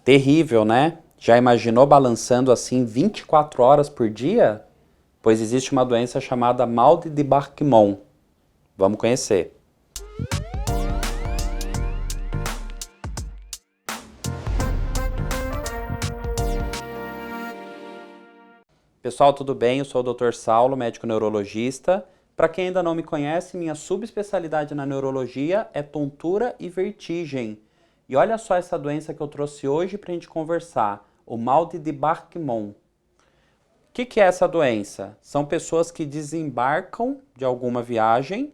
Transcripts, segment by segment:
Terrível, né? Já imaginou balançando assim 24 horas por dia? Pois existe uma doença chamada mal de Barquimon. Vamos conhecer. Pessoal, tudo bem? Eu sou o Dr. Saulo, médico neurologista. Para quem ainda não me conhece, minha subespecialidade na neurologia é tontura e vertigem. E olha só essa doença que eu trouxe hoje para a gente conversar, o mal de Barquimon. O que é essa doença? São pessoas que desembarcam de alguma viagem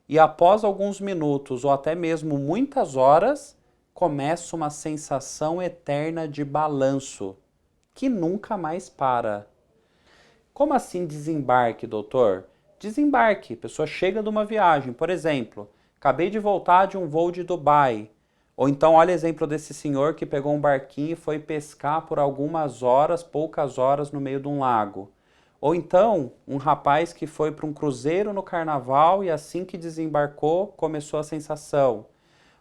e após alguns minutos ou até mesmo muitas horas, começa uma sensação eterna de balanço, que nunca mais para. Como assim desembarque, doutor? Desembarque, a pessoa chega de uma viagem, por exemplo, acabei de voltar de um voo de Dubai. Ou então, olha o exemplo desse senhor que pegou um barquinho e foi pescar por algumas horas, poucas horas, no meio de um lago. Ou então, um rapaz que foi para um cruzeiro no carnaval e assim que desembarcou, começou a sensação.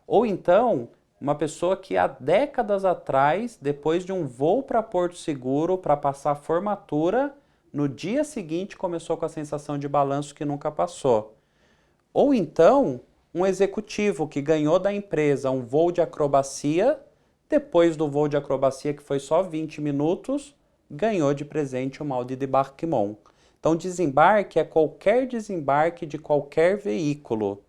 Ou então, uma pessoa que há décadas atrás, depois de um voo para Porto Seguro para passar a formatura, no dia seguinte começou com a sensação de balanço que nunca passou. Ou então, um executivo que ganhou da empresa um voo de acrobacia, depois do voo de acrobacia, que foi só 20 minutos, ganhou de presente o mal de Barquimon. Então, desembarque é qualquer desembarque de qualquer veículo.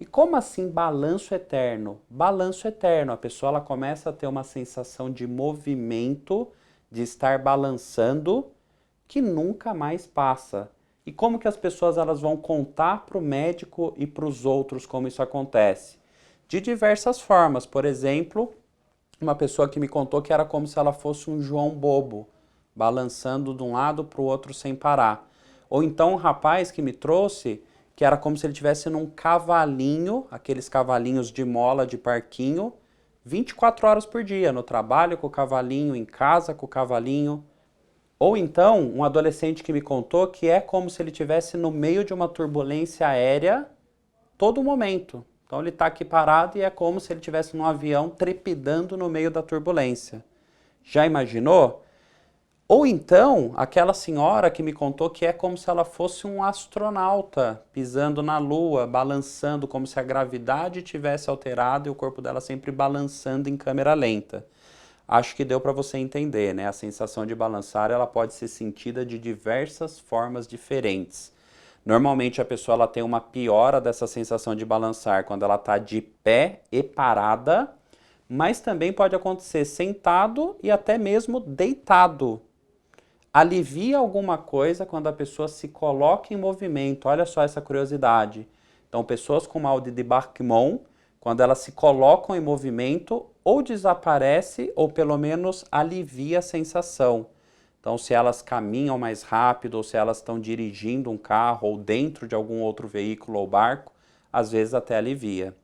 E como assim balanço eterno? Balanço eterno, a pessoa ela começa a ter uma sensação de movimento, de estar balançando, que nunca mais passa. E como que as pessoas elas vão contar para o médico e para os outros como isso acontece? De diversas formas. Por exemplo, uma pessoa que me contou que era como se ela fosse um João Bobo, balançando de um lado para o outro sem parar. Ou então um rapaz que me trouxe que era como se ele estivesse num cavalinho, aqueles cavalinhos de mola de parquinho, 24 horas por dia, no trabalho com o cavalinho, em casa com o cavalinho. Ou então, um adolescente que me contou que é como se ele estivesse no meio de uma turbulência aérea todo momento. Então ele está aqui parado e é como se ele estivesse num avião trepidando no meio da turbulência. Já imaginou? Ou então, aquela senhora que me contou que é como se ela fosse um astronauta pisando na Lua, balançando, como se a gravidade tivesse alterado e o corpo dela sempre balançando em câmera lenta. Acho que deu para você entender, né? A sensação de balançar ela pode ser sentida de diversas formas diferentes. Normalmente a pessoa ela tem uma piora dessa sensação de balançar quando ela está de pé e parada, mas também pode acontecer sentado e até mesmo deitado. Alivia alguma coisa quando a pessoa se coloca em movimento. Olha só essa curiosidade. Então, pessoas com mal de Barquimon, quando elas se colocam em movimento, ou desaparece ou pelo menos alivia a sensação. Então, se elas caminham mais rápido ou se elas estão dirigindo um carro ou dentro de algum outro veículo ou barco, às vezes até alivia.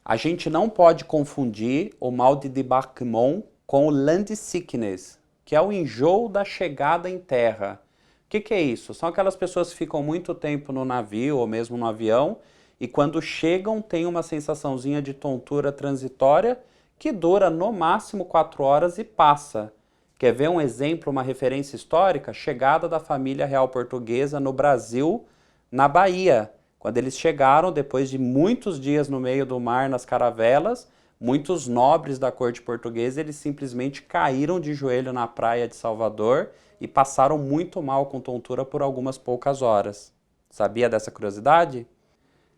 A gente não pode confundir o mal de Barquimon com o land sickness, que é o enjoo da chegada em terra. O que é isso? São aquelas pessoas que ficam muito tempo no navio ou mesmo no avião e quando chegam tem uma sensaçãozinha de tontura transitória que dura no máximo 4 horas e passa. Quer ver um exemplo, uma referência histórica? Chegada da família real portuguesa no Brasil, na Bahia. Quando eles chegaram, depois de muitos dias no meio do mar, nas caravelas, muitos nobres da corte portuguesa, eles simplesmente caíram de joelho na praia de Salvador e passaram muito mal com tontura por algumas poucas horas. Sabia dessa curiosidade?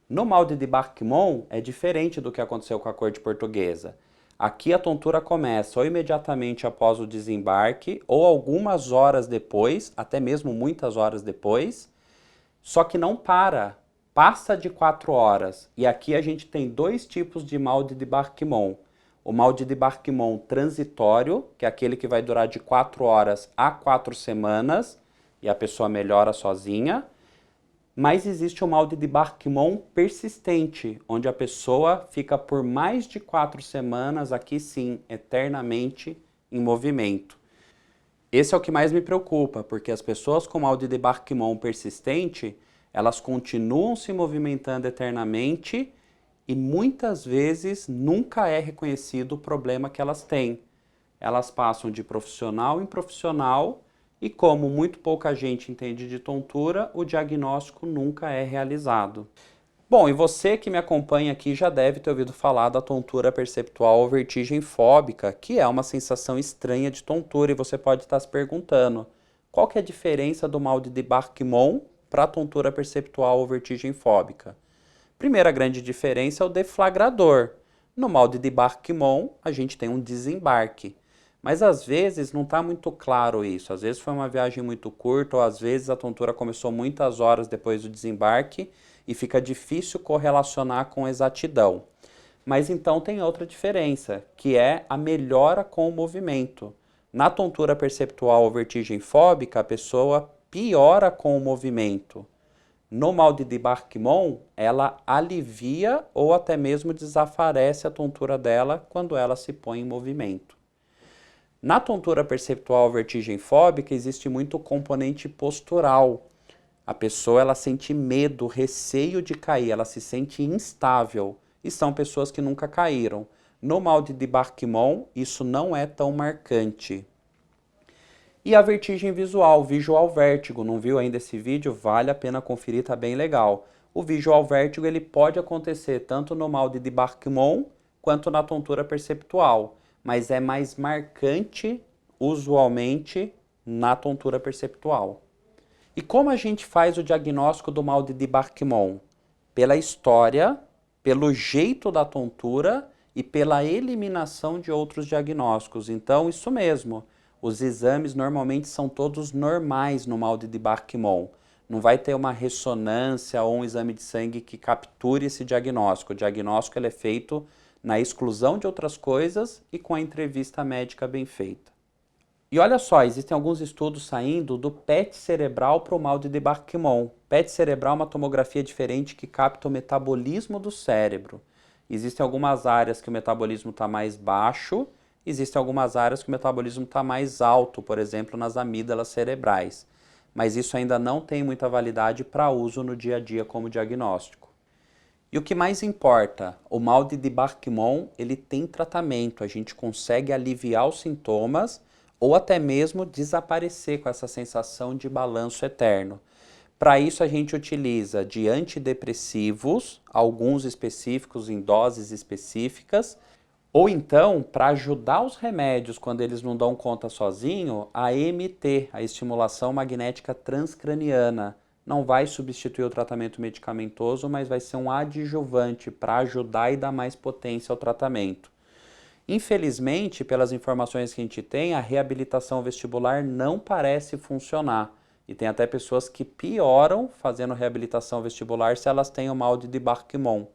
No mal de Barquimon é diferente do que aconteceu com a corte portuguesa. Aqui a tontura começa ou imediatamente após o desembarque ou algumas horas depois, até mesmo muitas horas depois, só que não para, passa de 4 horas. E aqui a gente tem dois tipos de mal de Barquimon. O mal de Barquimon transitório, que é aquele que vai durar de 4 horas a 4 semanas, e a pessoa melhora sozinha. Mas existe o mal de Barquimon persistente, onde a pessoa fica por mais de 4 semanas, aqui sim, eternamente em movimento. Esse é o que mais me preocupa, porque as pessoas com mal de Barquimon persistente, elas continuam se movimentando eternamente e muitas vezes nunca é reconhecido o problema que elas têm. Elas passam de profissional em profissional e como muito pouca gente entende de tontura, o diagnóstico nunca é realizado. Bom, e você que me acompanha aqui já deve ter ouvido falar da tontura perceptual ou vertigem fóbica, que é uma sensação estranha de tontura, e você pode estar se perguntando, qual que é a diferença do mal de Debye-Quimon para a tontura perceptual ou vertigem fóbica? Primeira grande diferença é o deflagrador. No mal de Debye-Quimon, a gente tem um desembarque. Mas às vezes não está muito claro isso. Às vezes foi uma viagem muito curta, ou às vezes a tontura começou muitas horas depois do desembarque e fica difícil correlacionar com exatidão. Mas então tem outra diferença, que é a melhora com o movimento. Na tontura perceptual ou vertigem fóbica, a pessoa piora com o movimento. No mal de Debye-Quimon, ela alivia ou até mesmo desaparece a tontura dela quando ela se põe em movimento. Na tontura perceptual vertigem fóbica existe muito componente postural. A pessoa ela sente medo, receio de cair, ela se sente instável. E são pessoas que nunca caíram. No mal de Debye-Quimon, isso não é tão marcante. E a vertigem visual, visual vértigo. Não viu ainda esse vídeo? Vale a pena conferir, tá bem legal. O visual vértigo ele pode acontecer tanto no mal de Debye-Quimon quanto na tontura perceptual, mas é mais marcante, usualmente, na tontura perceptual. E como a gente faz o diagnóstico do mal de Debye-Quimon? Pela história, pelo jeito da tontura e pela eliminação de outros diagnósticos. Então, isso mesmo, os exames normalmente são todos normais no mal de Debye-Quimon. Não vai ter uma ressonância ou um exame de sangue que capture esse diagnóstico. O diagnóstico ele é feito na exclusão de outras coisas e com a entrevista médica bem feita. E olha só, existem alguns estudos saindo do PET cerebral para o mal de Debye-Quimon. PET cerebral é uma tomografia diferente que capta o metabolismo do cérebro. Existem algumas áreas que o metabolismo está mais baixo, existem algumas áreas que o metabolismo está mais alto, por exemplo, nas amígdalas cerebrais. Mas isso ainda não tem muita validade para uso no dia a dia como diagnóstico. E o que mais importa, o mal de Debye-Quimon, ele tem tratamento, a gente consegue aliviar os sintomas ou até mesmo desaparecer com essa sensação de balanço eterno. Para isso a gente utiliza de antidepressivos, alguns específicos em doses específicas, ou então, para ajudar os remédios quando eles não dão conta sozinho, a EMT, a estimulação magnética transcraniana. Não vai substituir o tratamento medicamentoso, mas vai ser um adjuvante para ajudar e dar mais potência ao tratamento. Infelizmente, pelas informações que a gente tem, a reabilitação vestibular não parece funcionar. E tem até pessoas que pioram fazendo reabilitação vestibular se elas têm o mal de Debye-Quimon.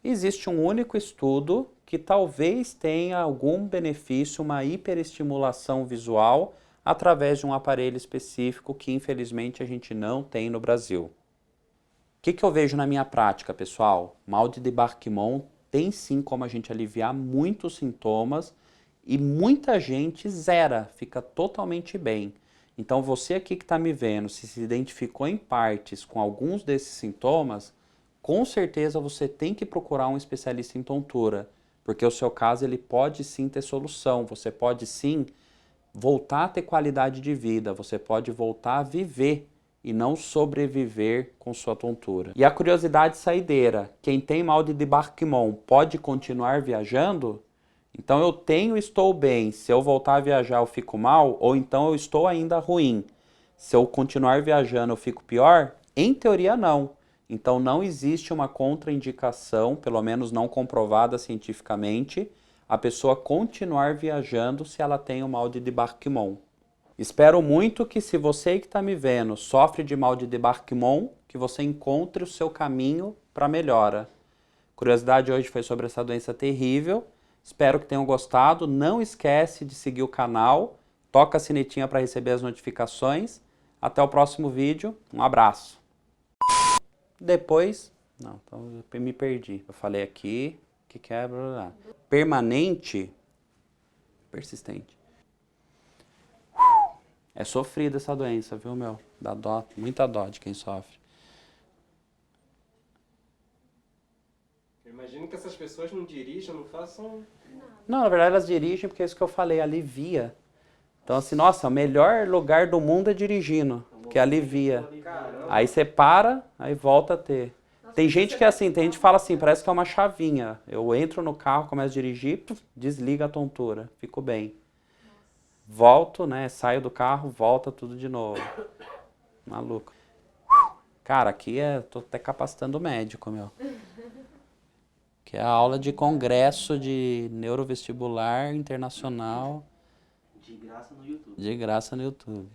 Existe um único estudo que talvez tenha algum benefício, uma hiperestimulação visual, através de um aparelho específico que infelizmente a gente não tem no Brasil. O que eu vejo na minha prática, pessoal? Mal de Debye-Quimon tem sim como a gente aliviar muitos sintomas e muita gente zera, fica totalmente bem. Então você aqui que está me vendo, se identificou em partes com alguns desses sintomas, com certeza você tem que procurar um especialista em tontura, porque o seu caso ele pode sim ter solução, você pode sim voltar a ter qualidade de vida, você pode voltar a viver e não sobreviver com sua tontura. E a curiosidade saideira, quem tem mal de Debye-Quimon pode continuar viajando? Então eu tenho e estou bem, se eu voltar a viajar eu fico mal, ou então eu estou ainda ruim. Se eu continuar viajando eu fico pior? Em teoria não. Então não existe uma contraindicação, pelo menos não comprovada cientificamente, a pessoa continuar viajando se ela tem o mal de Debye-Quimon. Espero muito que se você que está me vendo sofre de mal de Debye-Quimon, que você encontre o seu caminho para melhora. Curiosidade hoje foi sobre essa doença terrível. Espero que tenham gostado. Não esquece de seguir o canal. Toca a sinetinha para receber as notificações. Até o próximo vídeo. Um abraço. Depois... Não, então eu me perdi. Eu falei aqui que é... Permanente. Persistente. É sofrida essa doença, viu, meu? Dá dó, muita dó de quem sofre. Imagino que essas pessoas não dirijam, não façam... Não, na verdade elas dirigem porque é isso que eu falei, alivia. Então assim, nossa, o melhor lugar do mundo é dirigindo, que alivia. Caramba. Aí você para, aí volta a ter. Tem gente que é assim, tem gente que fala assim, parece que é uma chavinha. Eu entro no carro, começo a dirigir, desliga a tontura, fico bem. Volto, né, saio do carro, volta tudo de novo. Maluco. Cara, aqui tô até capacitando o médico, meu. Que é a aula de congresso de neurovestibular internacional. De graça no YouTube. De graça no YouTube.